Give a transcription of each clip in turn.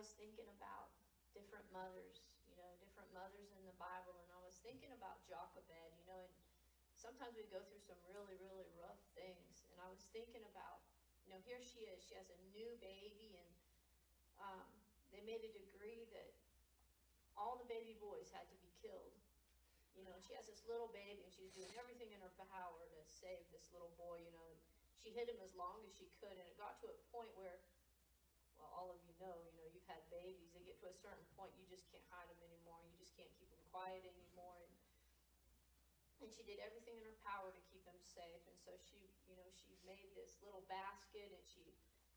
was thinking about different mothers, different mothers in the Bible, and I was thinking about Jochebed, and sometimes we go through some really, really rough things, and I was thinking about, here she is, she has a new baby, and they made a decree that all the baby boys had to be killed. And she has this little baby, and she's doing everything in her power to save this little boy, She hid him as long as she could, and it got to a point where, well, all of you know, you've had babies. They get to a certain point, you just can't hide them anymore. You just can't keep them quiet anymore. And she did everything in her power to keep him safe. And so she made this little basket, and she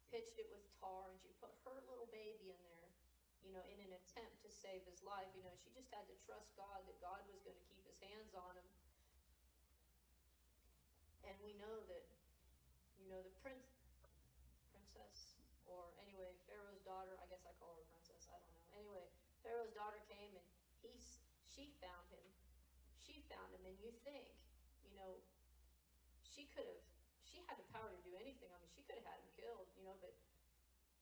pitched it with tar, and she put her little baby in there, in an attempt to save his life. She just had to trust God, that God was going to keep his hands on him. And we know that, the princess, or anyway, Pharaoh's daughter, I guess I call her princess, I don't know. Anyway, Pharaoh's daughter came, and she found him. She found him, and you think, she had the power to do anything. I mean, she could have had him killed, but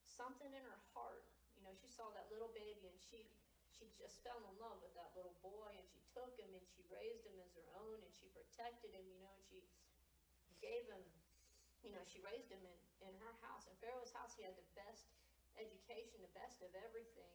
something in her heart, she saw that little baby, and she just fell in love with that little boy, and she took him, and she raised him as her own, and she protected him, and she gave him, she raised him in her house. In Pharaoh's house, he had the best education, the best of everything.